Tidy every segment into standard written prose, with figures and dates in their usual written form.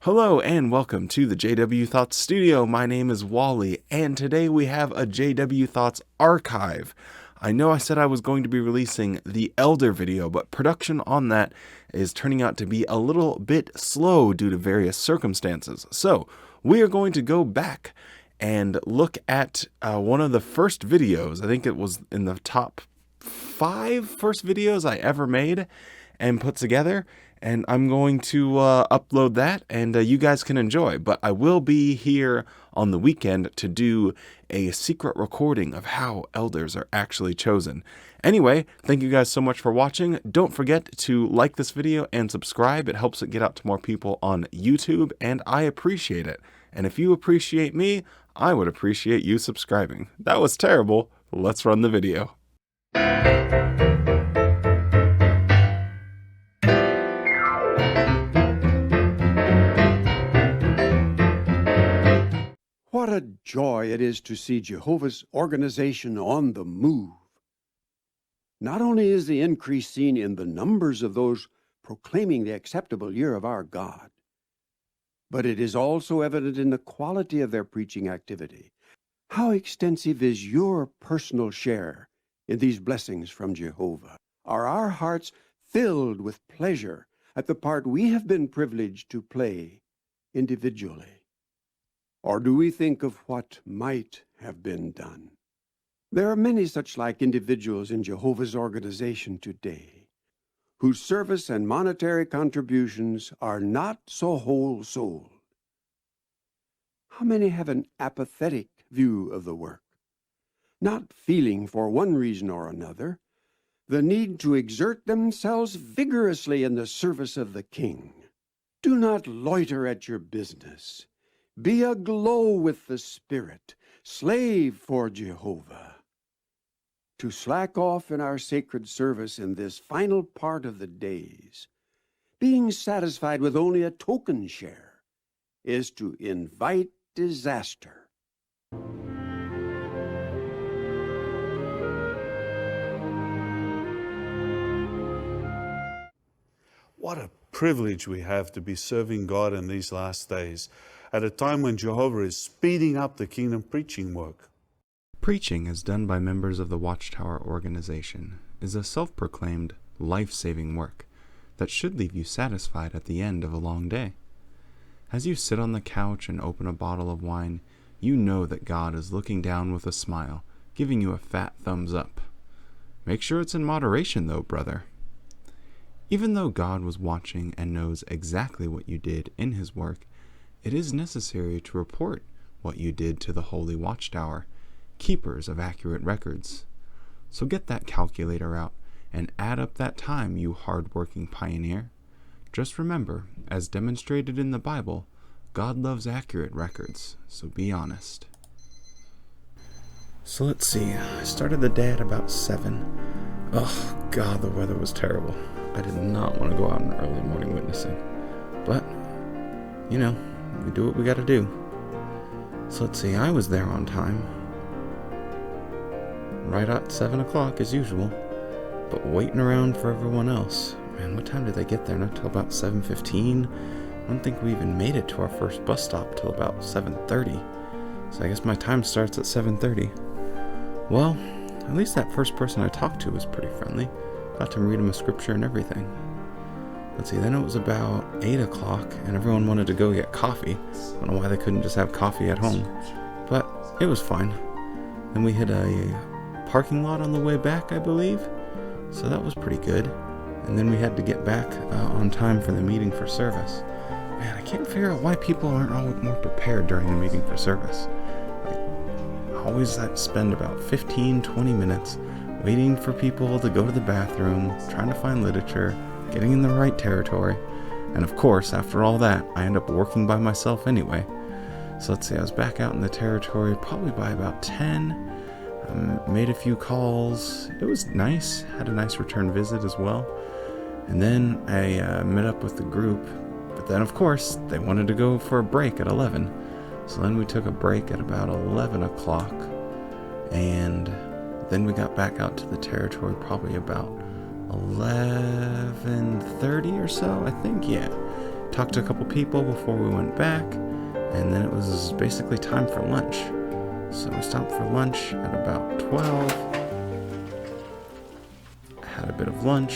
Hello and welcome to the JW Thoughts Studio. My name is Wally, and today we have a JW Thoughts archive. I know I said I was going to be releasing the Elder video, but production on that is turning out to be a little bit slow due to various circumstances. So we are going to go back and look at one of the first videos. I think it was in the top 5 first videos I ever made and put together. And I'm going to upload that, and you guys can enjoy. But I will be here on the weekend to do a secret recording of how elders are actually chosen. Anyway, thank you guys so much for watching. Don't forget to like this video and subscribe. It helps it get out to more people on YouTube, and I appreciate it. And if you appreciate me, I would appreciate you subscribing. That was terrible. Let's run the video. What a joy it is to see Jehovah's organization on the move. Not only is the increase seen in the numbers of those proclaiming the acceptable year of our God, but it is also evident in the quality of their preaching activity. How extensive is your personal share in these blessings from Jehovah? Are our hearts filled with pleasure at the part we have been privileged to play individually? Or do we think of what might have been done? There are many such like individuals in Jehovah's organization today, whose service and monetary contributions are not so whole-souled. How many have an apathetic view of the work, not feeling for one reason or another the need to exert themselves vigorously in the service of the King? Do not loiter at your business. Be aglow with the Spirit, slave for Jehovah. To slack off in our sacred service in this final part of the days, being satisfied with only a token share, is to invite disaster. What a privilege we have to be serving God in these last days, at a time when Jehovah is speeding up the kingdom preaching work. Preaching, as done by members of the Watchtower organization, is a self-proclaimed life-saving work that should leave you satisfied at the end of a long day. As you sit on the couch and open a bottle of wine, you know that God is looking down with a smile, giving you a fat thumbs up. Make sure it's in moderation, though, brother. Even though God was watching and knows exactly what you did in His work, it is necessary to report what you did to the Holy Watchtower, keepers of accurate records. So get that calculator out and add up that time, you hard-working pioneer. Just remember, as demonstrated in the Bible, God loves accurate records, so be honest. So let's see, I started the day at about 7. Oh God, the weather was terrible. I did not want to go out in early morning witnessing. But, you know, we do what we gotta do. So let's see, I was there on time. Right at 7 o'clock as usual, but waiting around for everyone else. Man, what time did they get there? Not till about 7:15. I don't think we even made it to our first bus stop till about 7:30. So I guess my time starts at 7:30. Well, at least that first person I talked to was pretty friendly. Got to read him a scripture and everything. Let's see, then it was about 8 o'clock and everyone wanted to go get coffee. I don't know why they couldn't just have coffee at home, but it was fine. Then we hit a parking lot on the way back, I believe, so that was pretty good. And then we had to get back on time for the meeting for service. Man, I can't figure out why people aren't all more prepared during the meeting for service. I always have to spend about 15-20 minutes waiting for people to go to the bathroom, trying to find literature, getting in the right territory, and of course, after all that, I end up working by myself anyway. So let's see, I was back out in the territory probably by about 10, made a few calls. It was nice, had a nice return visit as well, and then I met up with the group, but then of course, they wanted to go for a break at 11, so then we took a break at about 11 o'clock, and then we got back out to the territory probably about 11:30 or so, I think, yeah. talked to a couple people before we went back, and then it was basically time for lunch. So we stopped for lunch at about 12, had a bit of lunch,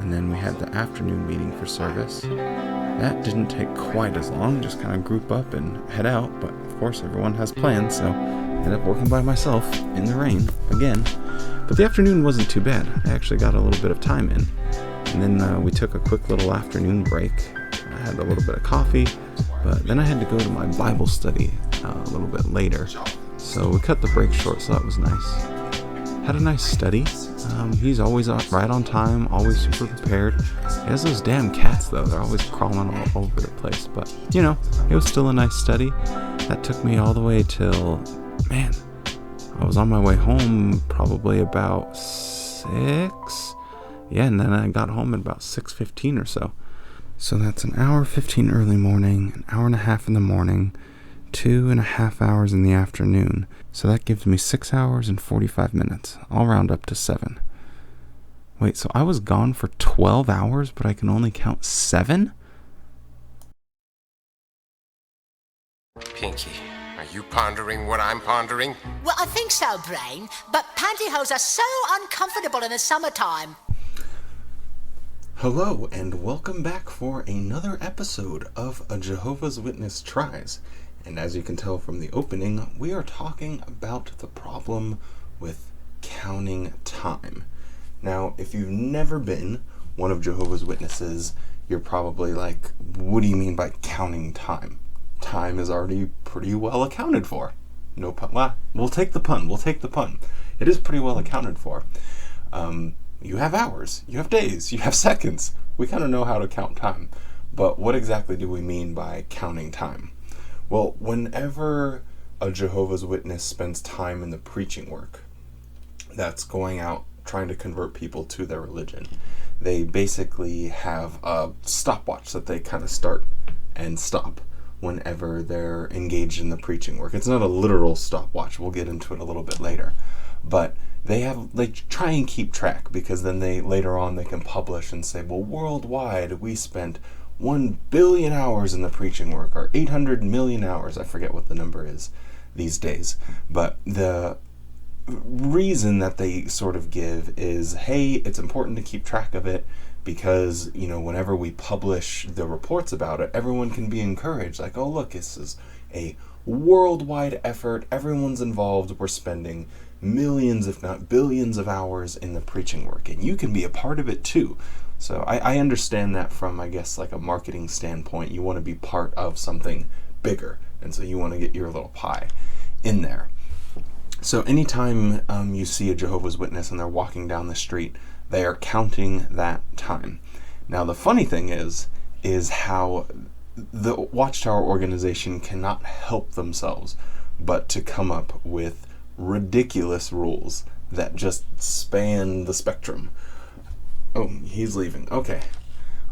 and then we had the afternoon meeting for service. That didn't take quite as long, just kind of group up and head out, but of course everyone has plans, so I ended up working by myself in the rain again. But the afternoon wasn't too bad. I actually got a little bit of time in. And then we took a quick little afternoon break. I had a little bit of coffee, but then I had to go to my Bible study a little bit later. So we cut the break short, so that was nice. Had a nice study. He's always right on time, always super prepared. He has those damn cats, though. They're always crawling all over the place. But, you know, it was still a nice study. That took me all the way till, man, I was on my way home probably about 6. Yeah, and then I got home at about 6:15 or so. So that's an hour 15 early morning, an hour and a half in the morning, 2.5 hours in the afternoon. So that gives me 6 hours and 45 minutes. I'll round up to 7. Wait, so I was gone for 12 hours, but I can only count 7? Pinky, are you pondering what I'm pondering? Well, I think so, Brain. But pantyhose are so uncomfortable in the summertime. Hello, and welcome back for another episode of A Jehovah's Witness Tries. And as you can tell from the opening, we are talking about the problem with counting time. Now, if you've never been one of Jehovah's Witnesses, you're probably like, what do you mean by counting time? Time is already pretty well accounted for. No pun. Well, we'll take the pun. It is pretty well accounted for. You have hours, you have days, you have seconds. We kind of know how to count time. But what exactly do we mean by counting time? Well, whenever a Jehovah's Witness spends time in the preaching work, that's going out trying to convert people to their religion, they basically have a stopwatch that they kind of start and stop whenever they're engaged in the preaching work. It's not a literal stopwatch. We'll get into it a little bit later. But they try and keep track, because then later on they can publish and say, well, worldwide we spent 1 billion hours in the preaching work, or 800 million hours. I forget what the number is these days. But the reason that they sort of give is, hey, it's important to keep track of it, because, you know, whenever we publish the reports about it, everyone can be encouraged. Like, oh, look, this is a worldwide effort. Everyone's involved. We're spending millions, if not billions, of hours in the preaching work, and you can be a part of it too. So I understand that from, I guess, like a marketing standpoint. You want to be part of something bigger, and so you want to get your little pie in there. So anytime you see a Jehovah's Witness and they're walking down the street, they are counting that time. Now the funny thing is how the Watchtower organization cannot help themselves but to come up with ridiculous rules that just span the spectrum. Oh, he's leaving. Okay.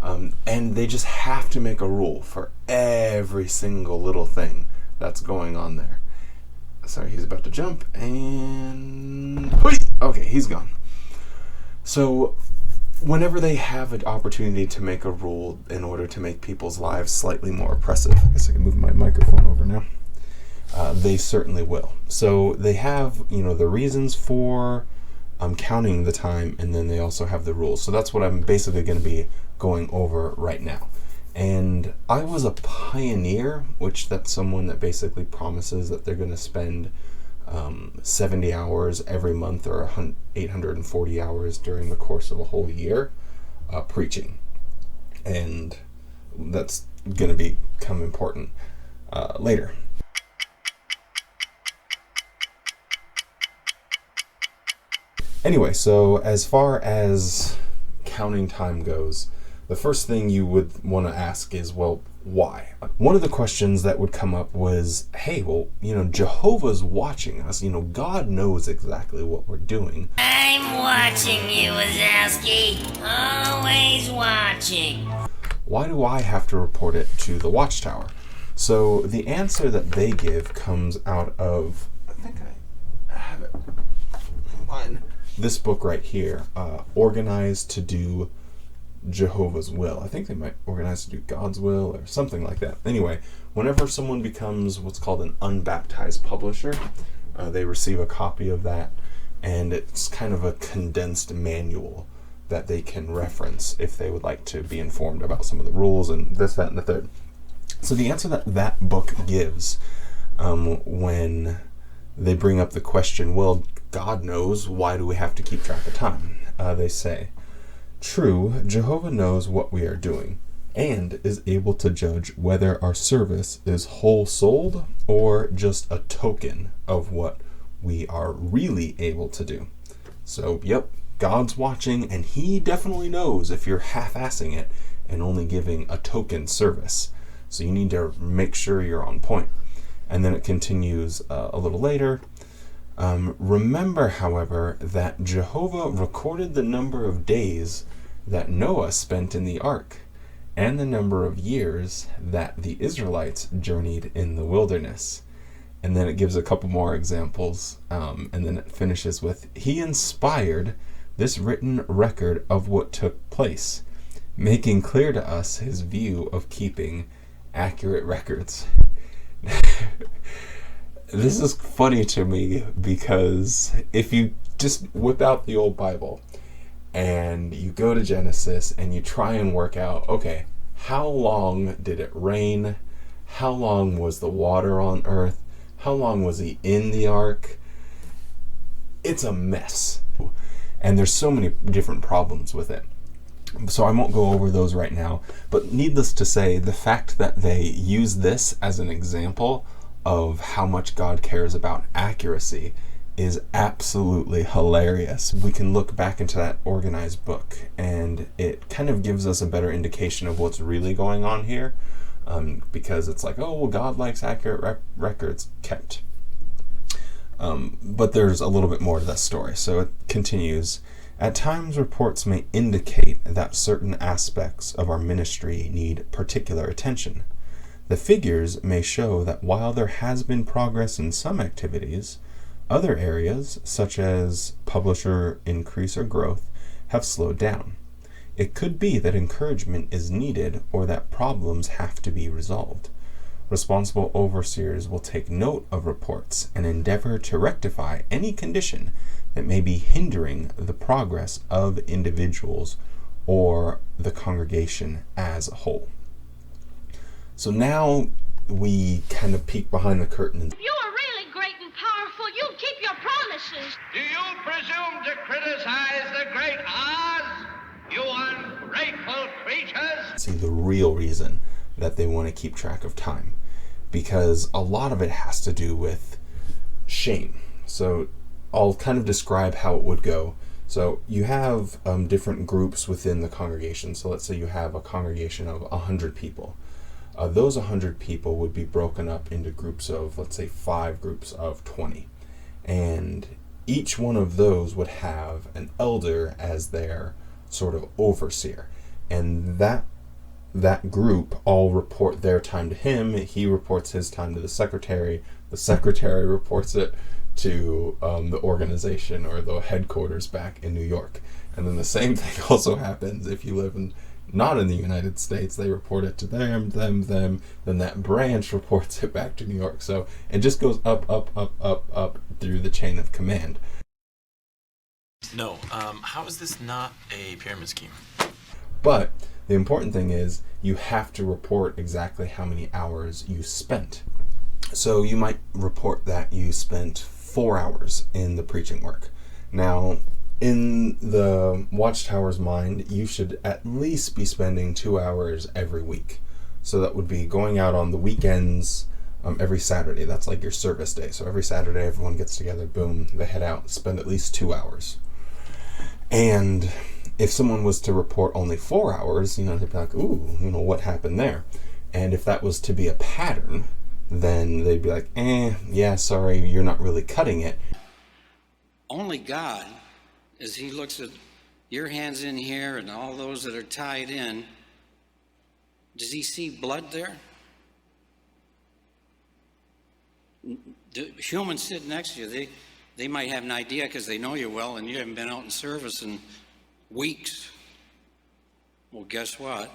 And they just have to make a rule for every single little thing that's going on there. Sorry, he's about to jump, and okay, he's gone. So whenever they have an opportunity to make a rule in order to make people's lives slightly more oppressive, I guess I can move my microphone over now, they certainly will. So they have, you know, the reasons for counting the time, and then they also have the rules. So that's what I'm basically going to be going over right now. And I was a pioneer, which that's someone that basically promises that they're going to spend 70 hours every month, or 840 hours during the course of a whole year preaching. And that's going to become important later. Anyway, so as far as counting time goes, the first thing you would want to ask is, well, why? One of the questions that would come up was, hey, well, you know, Jehovah's watching us. You know, God knows exactly what we're doing. I'm watching you, Wazowski. Always watching. Why do I have to report it to the Watchtower? So the answer that they give comes out of, I think I have it. Hold on. This book right here, Organized to Do Jehovah's will. I think they might organize to do God's will or something like that. Anyway, whenever someone becomes what's called an unbaptized publisher, they receive a copy of that, and it's kind of a condensed manual that they can reference if they would like to be informed about some of the rules and this, that, and the third. So the answer that that book gives when they bring up the question, well, God knows, why do we have to keep track of time? They say, true, Jehovah knows what we are doing and is able to judge whether our service is whole-souled or just a token of what we are really able to do. So, yep, God's watching, and he definitely knows if you're half-assing it and only giving a token service. So you need to make sure you're on point. And then it continues a little later. Remember, however, that Jehovah recorded the number of days that Noah spent in the ark, and the number of years that the Israelites journeyed in the wilderness. And then it gives a couple more examples, and then it finishes with, he inspired this written record of what took place, making clear to us his view of keeping accurate records. This is funny to me because if you just whip out the old Bible and you go to Genesis and you try and work out, okay, how long did it rain? How long was the water on earth? How long was he in the ark? It's a mess. And there's so many different problems with it. So I won't go over those right now. But needless to say, the fact that they use this as an example of how much God cares about accuracy is absolutely hilarious. We can look back into that organized book, and it kind of gives us a better indication of what's really going on here, because it's like, oh, well, God likes accurate records kept. But there's a little bit more to that story. So it continues. At times, reports may indicate that certain aspects of our ministry need particular attention. The figures may show that while there has been progress in some activities, other areas, such as publisher increase or growth, have slowed down. It could be that encouragement is needed or that problems have to be resolved. Responsible overseers will take note of reports and endeavor to rectify any condition that may be hindering the progress of individuals or the congregation as a whole. So now we kind of peek behind the curtain. If you are really great and powerful, you'll keep your promises. Do you presume to criticize the great Oz, you ungrateful creatures? See the real reason that they want to keep track of time, because a lot of it has to do with shame. So I'll kind of describe how it would go. So you have different groups within the congregation. So let's say you have a congregation of 100 people. Those 100 people would be broken up into groups of, let's say, 5 groups of 20. And each one of those would have an elder as their sort of overseer. And that group all report their time to him. He reports his time to the secretary reports it to the organization or the headquarters back in New York. And then the same thing also happens if you live not in the United States. They report it to them, then that branch reports it back to New York. So it just goes up through the chain of command. No, how is this not a pyramid scheme? But the important thing is you have to report exactly how many hours you spent. So you might report that you spent 4 hours in the preaching work. Now, in the Watchtower's mind, you should at least be spending 2 hours every week. So that would be going out on the weekends, every Saturday. That's like your service day. So every Saturday, everyone gets together, boom, they head out, spend at least 2 hours. And if someone was to report only 4 hours, they'd be like, ooh, what happened there? And if that was to be a pattern, then they'd be like, yeah, sorry, you're not really cutting it. Only God, as he looks at your hands in here and all those that are tied in, does he see blood there? The humans sitting next to you, they might have an idea because they know you well and you haven't been out in service in weeks. Well, guess what?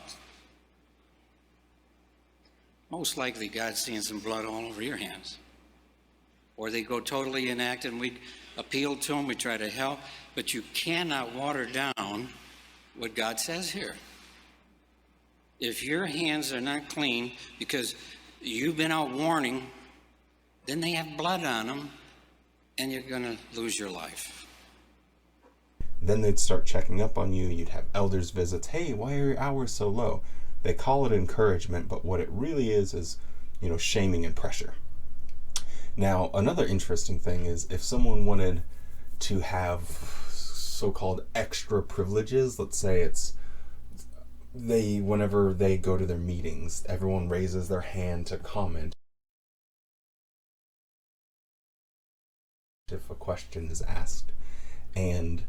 Most likely God's seeing some blood all over your hands. Or they go totally inactive, and we appeal to them, we try to help, but you cannot water down what God says here. If your hands are not clean because you've been out warning, then they have blood on them, and you're going to lose your life. Then they'd start checking up on you. You'd have elders visits. Hey, why are your hours so low? They call it encouragement, but what it really is, shaming and pressure. Now, another interesting thing is if someone wanted to have so-called extra privileges, let's say whenever they go to their meetings, everyone raises their hand to comment if a question is asked. And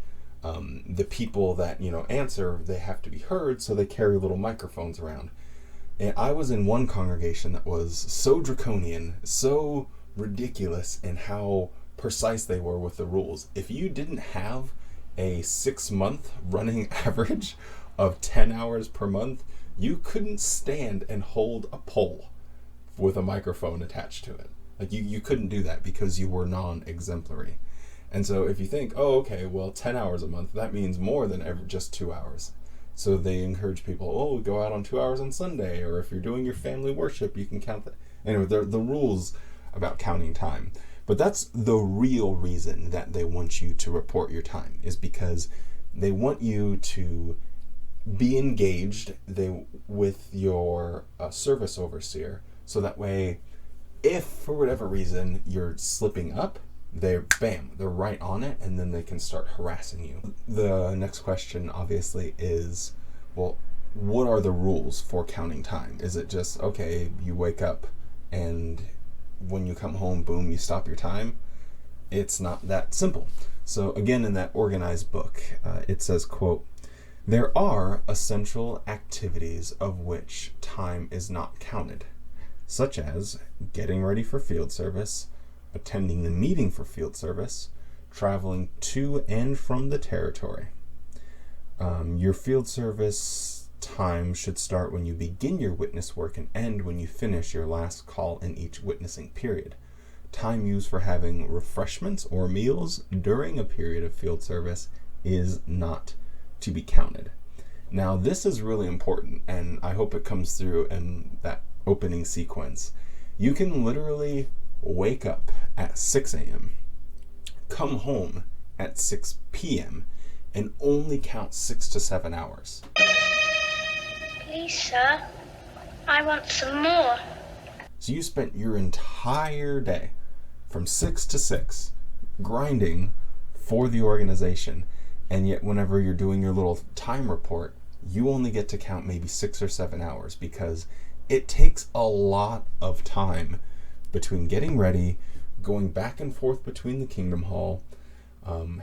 the people that, answer, they have to be heard, so they carry little microphones around. And I was in one congregation that was so draconian, so ridiculous in how precise they were with the rules. If you didn't have a 6-month running average of 10 hours per month, you couldn't stand and hold a pole with a microphone attached to it. Like you couldn't do that because you were non-exemplary. And so if you think, 10 hours a month, that means more than just 2 hours. So they encourage people, go out on 2 hours on Sunday, or if you're doing your family worship, you can count that. Anyway, the rules about counting time. But that's the real reason that they want you to report your time, is because they want you to be engaged with your service overseer, so that way, if for whatever reason you're slipping up, they're right on it, and then they can start harassing you. The next question obviously is, well, what are the rules for counting time? Is it just, you wake up and when you come home, boom, you stop your time? It's not that simple. So again, in that organized book, it says, quote, "There are essential activities of which time is not counted, such as getting ready for field service, attending the meeting for field service, traveling to and from the territory. Your field service time should start when you begin your witness work and end when you finish your last call in each witnessing period. Time used for having refreshments or meals during a period of field service is not to be counted." Now, this is really important, and I hope it comes through in that opening sequence. You can literally wake up at 6 a.m., come home at 6 p.m., and only count 6 to 7 hours. Please, sir, I want some more. So you spent your entire day from 6 to 6 grinding for the organization, and yet whenever you're doing your little time report, you only get to count maybe 6 or 7 hours, because it takes a lot of time between getting ready, going back and forth between the Kingdom Hall,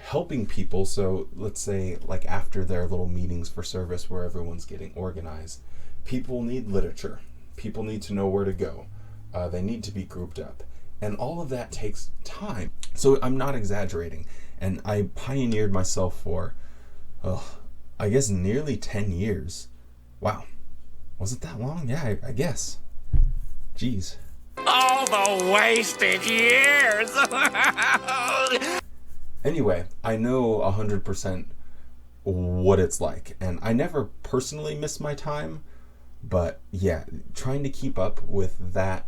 helping people. So let's say like after their little meetings for service where everyone's getting organized, people need literature. People need to know where to go. They need to be grouped up. And all of that takes time. So I'm not exaggerating. And I pioneered myself for, I guess nearly 10 years. Wow. Was it that long? Yeah, I guess. Jeez. All the wasted years! Anyway, I know 100% what it's like, and I never personally miss my time, but yeah, trying to keep up with that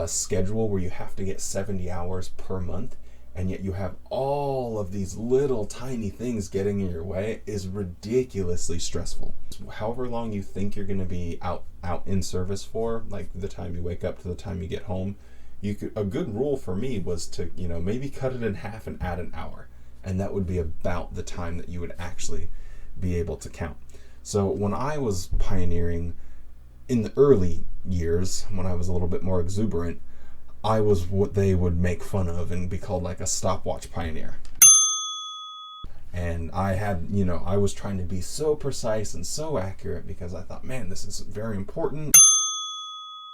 schedule where you have to get 70 hours per month, and yet you have all of these little tiny things getting in your way is ridiculously stressful. However long you think you're going to be out in service for, like the time you wake up to the time you get home, a good rule for me was to, maybe cut it in half and add an hour, and that would be about the time that you would actually be able to count. So when I was pioneering in the early years, when I was a little bit more exuberant, I was what they would make fun of and be called like a stopwatch pioneer. And I had, I was trying to be so precise and so accurate because I thought, man, this is very important.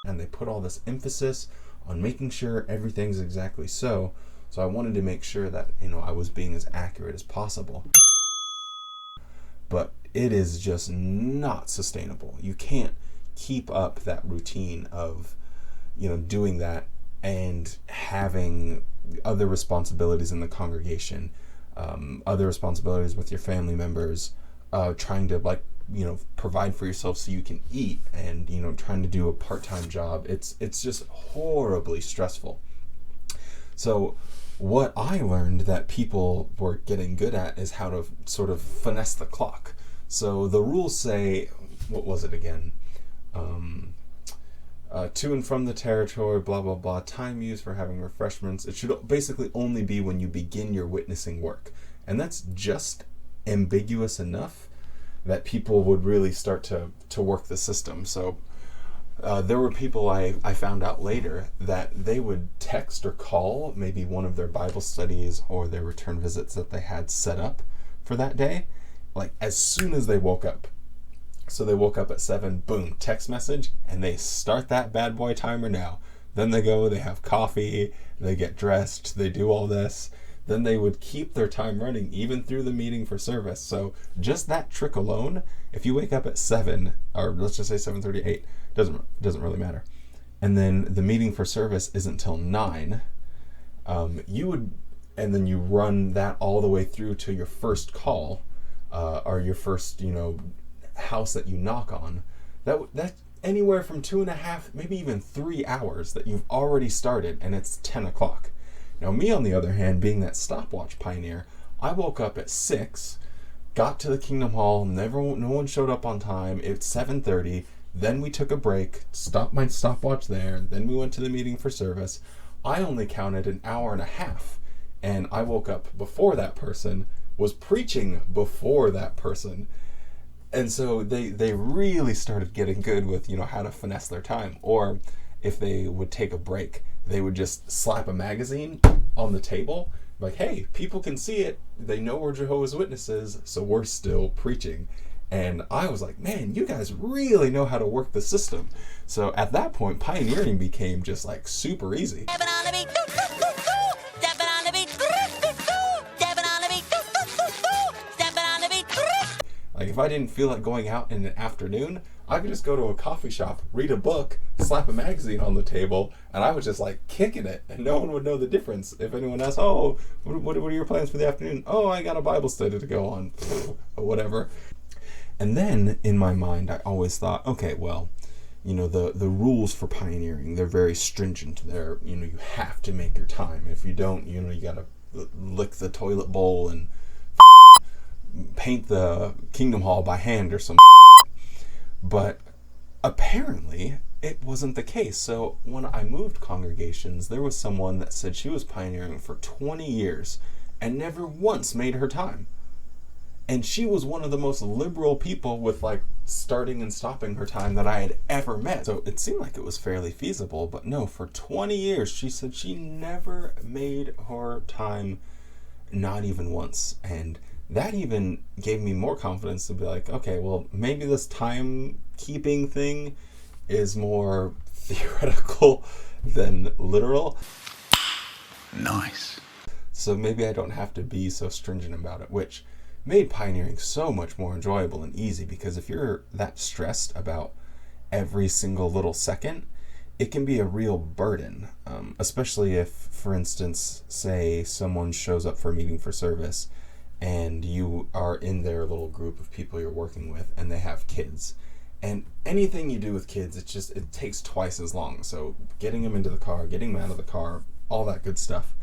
And they put all this emphasis on making sure everything's exactly so. So I wanted to make sure that, I was being as accurate as possible. But it is just not sustainable. You can't keep up that routine of, doing that and having other responsibilities in the congregation, other responsibilities with your family members, trying to provide for yourself so you can eat, and trying to do a part-time job. It's just horribly stressful. So what I learned that people were getting good at is how to sort of finesse the clock. So the rules say, what was it again? To and from the territory, blah, blah, blah, time used for having refreshments. It should basically only be when you begin your witnessing work. And that's just ambiguous enough that people would really start to work the system. So there were people I found out later that they would text or call maybe one of their Bible studies or their return visits that they had set up for that day, like as soon as they woke up. So they woke up at 7, boom, text message, and they start that bad boy timer now. Then they go, they have coffee, they get dressed, they do all this. Then they would keep their time running even through the meeting for service. So just that trick alone, if you wake up at 7, or let's just say 7:38, doesn't really matter. And then the meeting for service isn't till 9. And then you run that all the way through to your first call, or your first, house that you knock on. That's anywhere from 2.5, maybe even 3 hours that you've already started, and it's 10 o'clock. Now me, on the other hand, being that stopwatch pioneer, I woke up at 6, got to the Kingdom Hall, no one showed up on time. It's 7:30. Then we took a break, stopped my stopwatch there. Then we went to the meeting for service. I only counted an hour and a half, and I woke up before that person, was preaching before that person. And so they really started getting good with, how to finesse their time. Or if they would take a break, they would just slap a magazine on the table, like, hey, people can see it. They know we're Jehovah's Witnesses, so we're still preaching. And I was like, man, you guys really know how to work the system. So at that point, pioneering became just like super easy. Like if I didn't feel like going out in the afternoon, I could just go to a coffee shop, read a book, slap a magazine on the table, and I was just like kicking it, and no one would know the difference. If anyone asks, oh, what are your plans for the afternoon? Oh, I got a Bible study to go on, or whatever. And then in my mind, I always thought, okay, well, the rules for pioneering, they're very stringent. They're, you have to make your time. If you don't, you gotta lick the toilet bowl and paint the Kingdom Hall by hand or some. But apparently it wasn't the case. So when I moved congregations, there was someone that said she was pioneering for 20 years and never once made her time. And she was one of the most liberal people with like starting and stopping her time that I had ever met. So it seemed like it was fairly feasible, but no, for 20 years, she said she never made her time, not even once. And that even gave me more confidence to be like, okay, well, maybe this timekeeping thing is more theoretical than literal. Nice. So maybe I don't have to be so stringent about it, which made pioneering so much more enjoyable and easy, because if you're that stressed about every single little second, it can be a real burden, especially if, for instance, say someone shows up for a meeting for service and you are in their little group of people you're working with and they have kids. And anything you do with kids, it takes twice as long. So getting them into the car, getting them out of the car, all that good stuff.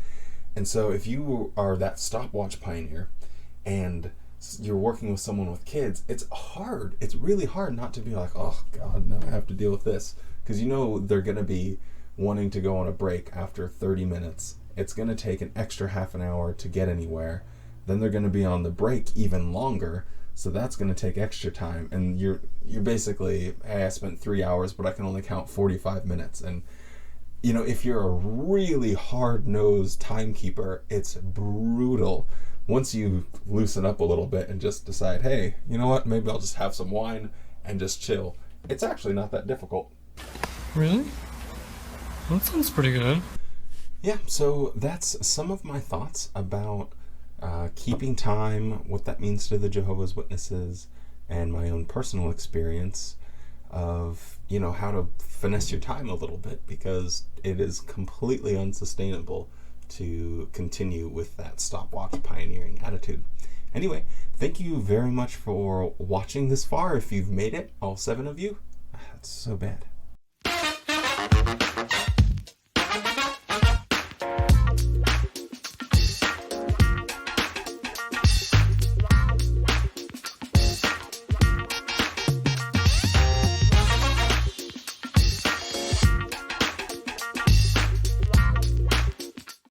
And so if you are that stopwatch pioneer and you're working with someone with kids, it's hard. It's really hard not to be like, oh God, now I have to deal with this. Because they're going to be wanting to go on a break after 30 minutes. It's going to take an extra half an hour to get anywhere. Then they're going to be on the break even longer. So that's going to take extra time. And you're basically, hey, I spent 3 hours, but I can only count 45 minutes. And if you're a really hard-nosed timekeeper, it's brutal. Once you loosen up a little bit and just decide, hey, you know what, maybe I'll just have some wine and just chill, it's actually not that difficult. Really? That sounds pretty good. Yeah, so that's some of my thoughts about keeping time, what that means to the Jehovah's Witnesses, and my own personal experience of, how to finesse your time a little bit, because it is completely unsustainable to continue with that stopwatch pioneering attitude. Anyway, thank you very much for watching this far. If you've made it, all 7 of you, that's so bad.